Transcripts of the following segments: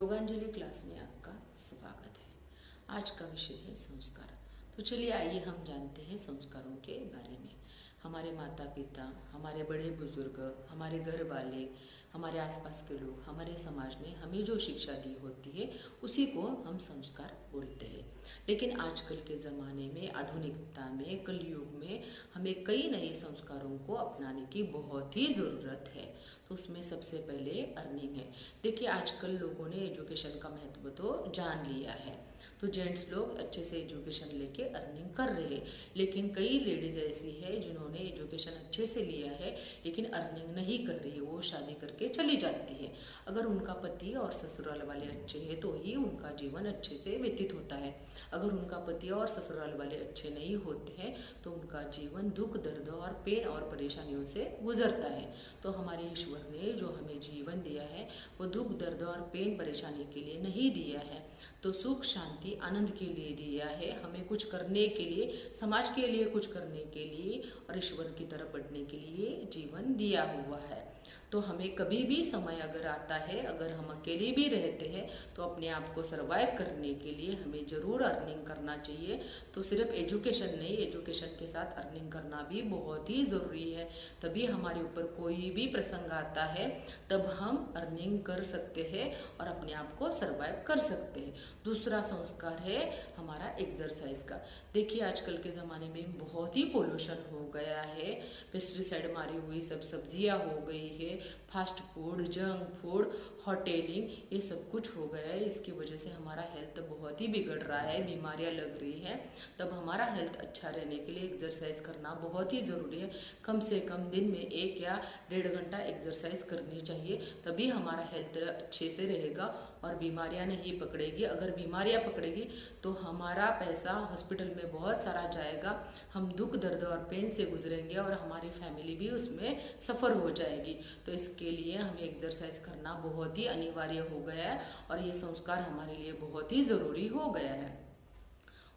योगांजलि class में आपका स्वागत है। आज का विषय है संस्कार। तो चलिए आइए हम जानते हैं संस्कारों के बारे में। हमारे माता पिता, हमारे बड़े बुजुर्ग, हमारे घर वाले, हमारे आसपास के लोग, हमारे समाज ने हमें जो शिक्षा दी होती है उसी को हम संस्कार बोलते हैं। लेकिन आजकल के ज़माने में, आधुनिकता में, कलयुग में हमें कई नए संस्कारों को अपनाने की बहुत ही ज़रूरत है। तो उसमें सबसे पहले अर्निंग है। देखिए आजकल लोगों ने एजुकेशन का महत्व तो जान लिया है, तो जेंट्स लोग अच्छे से एजुकेशन लेके अर्निंग कर रहे हैं। लेकिन कई लेडीज ऐसी है जिन्होंने एजुकेशन अच्छे से लिया है लेकिन अर्निंग नहीं कर रही है, वो शादी करके चली जाती है। अगर उनका पति और ससुराल वाले अच्छे हैं तो ही उनका जीवन अच्छे से व्यतीत होता है। अगर उनका पति और ससुराल वाले अच्छे नहीं होते हैं तो उनका जीवन दुख, दर्द और पेन और परेशानियों से गुजरता है। तो हमारे ईश्वर ने जो हमें जीवन दिया है वो दुख, दर्द और पेन परेशानी के लिए नहीं दिया है, तो सुख, शांति, आनंद के लिए दिया है। हमें कुछ करने के लिए, समाज के लिए कुछ करने के लिए और ईश्वर की तरफ बढ़ने के लिए जीवन दिया हुआ है। तो हमें कभी भी समय अगर आता है, अगर हम अकेले भी रहते हैं तो अपने आप को सरवाइव करने के लिए हमें ज़रूर अर्निंग करना चाहिए। तो सिर्फ एजुकेशन नहीं, एजुकेशन के साथ अर्निंग करना भी बहुत ही ज़रूरी है। तभी हमारे ऊपर कोई भी प्रसंग आता है तब हम अर्निंग कर सकते हैं और अपने आप को सरवाइव कर सकते हैं। दूसरा संस्कार है हमारा एक्सरसाइज का। देखिए आजकल के ज़माने में बहुत ही पोल्यूशन हो गया है, पेस्टिसाइड मारी हुई सब सब्जियां हो गई है, फास्ट फूड, जंक फूड, होटेलिंग, ये सब कुछ हो गया है। इसकी वजह से हमारा हेल्थ बहुत ही बिगड़ रहा है, बीमारियां लग रही हैं। तब हमारा हेल्थ अच्छा रहने के लिए एक्सरसाइज करना बहुत ही ज़रूरी है। कम से कम दिन में 1 या 1.5 घंटा एक्सरसाइज करनी चाहिए, तभी हमारा हेल्थ अच्छे से रहेगा और बीमारियां नहीं पकड़ेगी। अगर बीमारियां पकड़ेगी तो हमारा पैसा हॉस्पिटल में बहुत सारा जाएगा, हम दुख, दर्द और पेन से गुजरेंगे और हमारी फैमिली भी उसमें सफ़र हो जाएगी। तो इसके लिए हमें एक्सरसाइज करना बहुत ही अनिवार्य हो गया है और ये संस्कार हमारे लिए बहुत ही ज़रूरी हो गया है।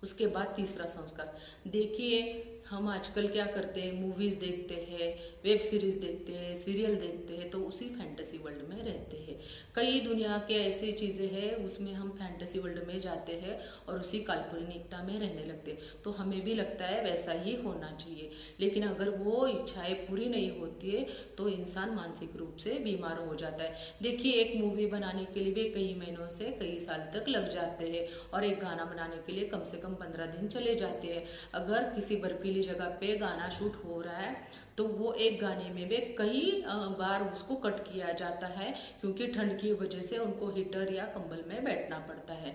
उसके बाद तीसरा संस्कार, देखिए हम आजकल क्या करते हैं, मूवीज़ देखते हैं, वेब सीरीज़ देखते हैं, सीरियल देखते हैं, तो उसी फैंटेसी वर्ल्ड में रहते हैं। कई दुनिया के ऐसी चीज़ें हैं उसमें हम फैंटेसी वर्ल्ड में जाते हैं और उसी काल्पनिकता में रहने लगते हैं। तो हमें भी लगता है वैसा ही होना चाहिए, लेकिन अगर वो इच्छाएं पूरी नहीं होती है तो इंसान मानसिक रूप से बीमार हो जाता है। देखिए एक मूवी बनाने के लिए भी कई महीनों से कई साल तक लग जाते हैं और एक गाना बनाने के लिए कम से कम 15 दिन चले जाते हैं। अगर किसी बर्फीली जगह पे गाना शूट हो रहा है तो वो एक गाने में भी कई बार उसको कट किया जाता है, क्योंकि ठंड की वजह से उनको हीटर या कंबल में बैठना पड़ता है।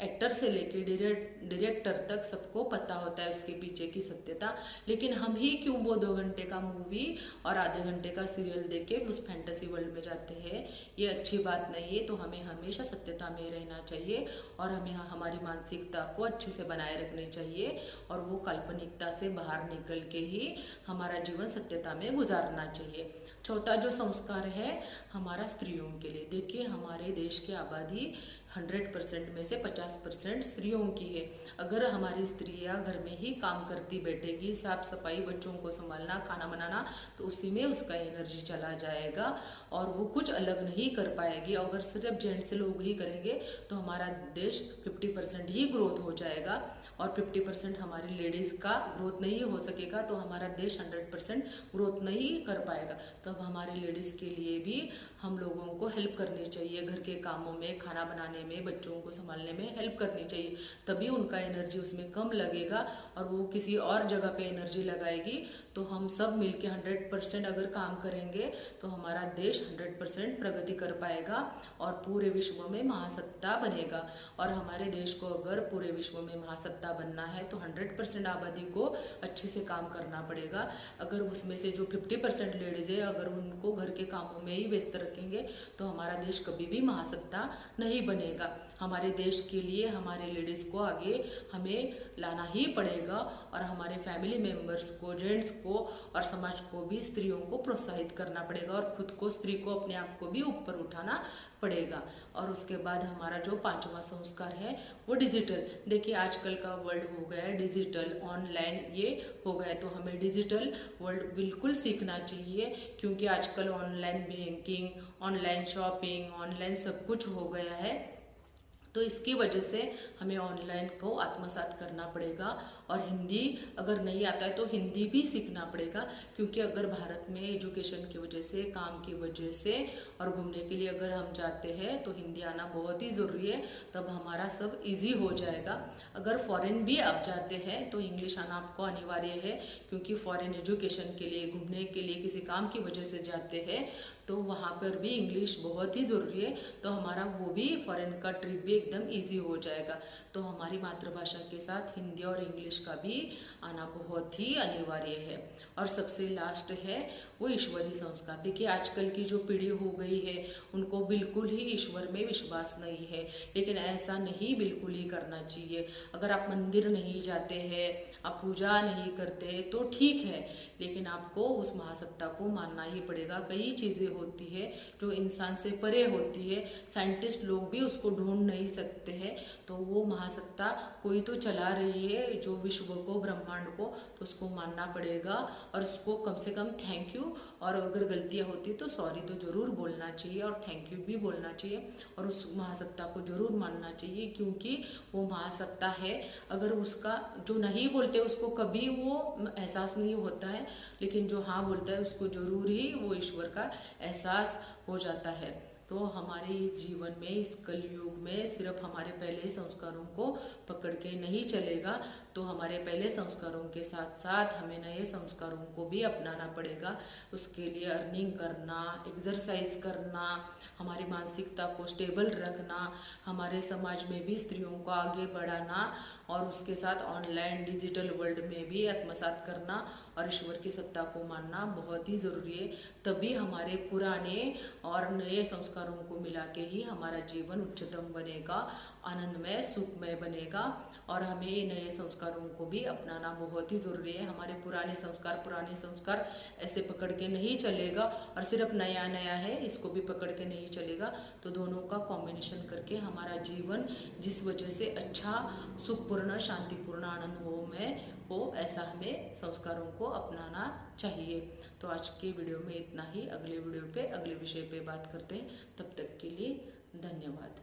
एक्टर से लेके डायरेक्टर तक सबको पता होता है उसके पीछे की सत्यता, लेकिन हम ही क्यों वो 2 घंटे का मूवी और आधे घंटे का सीरियल देख के उस फैंटेसी वर्ल्ड में जाते हैं। ये अच्छी बात नहीं है। तो हमें हमेशा सत्यता में रहना चाहिए और हमें हमारी मानसिकता को अच्छे से बनाए रखनी चाहिए और वो काल्पनिकता से बाहर निकल के ही हमारा जीवन सत्यता में गुजारना चाहिए। चौथा जो संस्कार है हमारा स्त्रियों के लिए। देखिए हमारे देश की आबादी 100% में से 50% स्त्रियों की है। अगर हमारी स्त्रियां घर में ही काम करती बैठेगी, साफ सफाई, बच्चों को संभालना, खाना बनाना, तो उसी में उसका एनर्जी चला जाएगा और वो कुछ अलग नहीं कर पाएगी। अगर सिर्फ जेंट्स लोग ही करेंगे तो हमारा देश 50% ही ग्रोथ हो जाएगा और 50% हमारी लेडीज़ का ग्रोथ नहीं हो सकेगा तो हमारा देश 100% ग्रोथ नहीं कर पाएगा। तो अब हमारे लेडीज़ के लिए भी हम लोगों को हेल्प करनी चाहिए, घर के कामों में, खाना बनाने में, बच्चों को संभालने में हेल्प करनी चाहिए। तभी उनका एनर्जी उसमें कम लगेगा और वो किसी और जगह पे एनर्जी लगाएगी। तो हम सब मिलके 100% अगर काम करेंगे तो हमारा देश 100% प्रगति कर पाएगा और पूरे विश्व में महासत्ता बनेगा। और हमारे देश को अगर पूरे विश्व में महासत्ता बनना है तो 100% आबादी को अच्छे से काम करना पड़ेगा। अगर उसमें से जो 50% लेडीज है अगर उनको घर के कामों में ही व्यस्त रखेंगे तो हमारा देश कभी भी महासत्ता नहीं बनेगा। हमारे देश के लिए हमारे लेडीज़ को आगे हमें लाना ही पड़ेगा और हमारे फैमिली मेम्बर्स को, जेंट्स को और समाज को भी, स्त्रियों को प्रोत्साहित करना पड़ेगा और खुद को, स्त्री को, अपने आप को भी ऊपर उठाना पड़ेगा। और उसके बाद हमारा जो पांचवा संस्कार है वो डिजिटल। देखिए आजकल का वर्ल्ड हो गया है डिजिटल, ऑनलाइन ये हो गया है, तो हमें डिजिटल वर्ल्ड बिल्कुल सीखना चाहिए, क्योंकि आजकल online banking, online shopping, online सब कुछ हो गया है। तो इसकी वजह से हमें ऑनलाइन को आत्मसात करना पड़ेगा। और हिंदी अगर नहीं आता है तो हिंदी भी सीखना पड़ेगा, क्योंकि अगर भारत में एजुकेशन की वजह से, काम की वजह से और घूमने के लिए अगर हम जाते हैं तो हिंदी आना बहुत ही ज़रूरी है, तब हमारा सब इजी हो जाएगा। अगर फॉरेन भी आप जाते हैं तो इंग्लिश आना आपको अनिवार्य है, क्योंकि फॉरेन एजुकेशन के लिए, घूमने के लिए, किसी काम की वजह से जाते हैं तो वहाँ पर भी इंग्लिश बहुत ही ज़रूरी है। तो हमारा वो भी फॉरेन का ट्रिप भी एकदम इजी हो जाएगा। तो हमारी मातृभाषा के साथ हिंदी और इंग्लिश का भी आना बहुत ही अनिवार्य है। और सबसे लास्ट है वो ईश्वरीय संस्कार। देखिए आजकल की जो पीढ़ी हो गई है उनको बिल्कुल ही ईश्वर में विश्वास नहीं है, लेकिन ऐसा नहीं बिल्कुल ही करना चाहिए। अगर आप मंदिर नहीं जाते हैं, आप पूजा नहीं करते तो ठीक है, लेकिन आपको उस महासत्ता को मानना ही पड़ेगा। कई चीज़ें होती है जो इंसान से परे होती है, साइंटिस्ट लोग भी उसको ढूंढ नहीं सकते हैं, तो वो महासत्ता कोई तो चला रही है जो विश्व को, ब्रह्मांड को, तो उसको मानना पड़ेगा। और उसको कम से कम थैंक यू, और अगर गलतियां होती तो सॉरी तो जरूर बोलना चाहिए और थैंक यू भी बोलना चाहिए, और उस महासत्ता को जरूर मानना चाहिए, क्योंकि वो महासत्ता है। अगर उसका जो नहीं बोलते उसको कभी वो एहसास नहीं होता है, लेकिन जो हाँ बोलता है उसको जरूर ही वो ईश्वर का एहसास हो जाता है। तो हमारे इस जीवन में, इस कलयुग में सिर्फ हमारे पहले संस्कारों को पकड़ के नहीं चलेगा, तो हमारे पहले संस्कारों के साथ साथ हमें नए संस्कारों को भी अपनाना पड़ेगा। उसके लिए अर्निंग करना, एक्सरसाइज करना, हमारी मानसिकता को स्टेबल रखना, हमारे समाज में भी स्त्रियों को आगे बढ़ाना, और उसके साथ ऑनलाइन डिजिटल वर्ल्ड में भी आत्मसात करना और ईश्वर की सत्ता को मानना बहुत ही ज़रूरी है। तभी हमारे पुराने और नए संस्कारों को मिला के ही हमारा जीवन उच्चतम बनेगा, आनंदमय, सुखमय बनेगा। और हमें नए संस्कारों को भी अपनाना बहुत ही ज़रूरी है। हमारे पुराने संस्कार ऐसे पकड़ के नहीं चलेगा, और सिर्फ नया नया है इसको भी पकड़ के नहीं चलेगा। तो दोनों का कॉम्बिनेशन करके हमारा जीवन जिस वजह से अच्छा, सुखपूर्ण, शांतिपूर्ण, आनंदमय हो, ऐसा हमें संस्कारों को अपनाना चाहिए। तो आज के वीडियो में इतना ही। अगले वीडियो पे, अगले विषय पे बात करते हैं। तब तक के लिए धन्यवाद।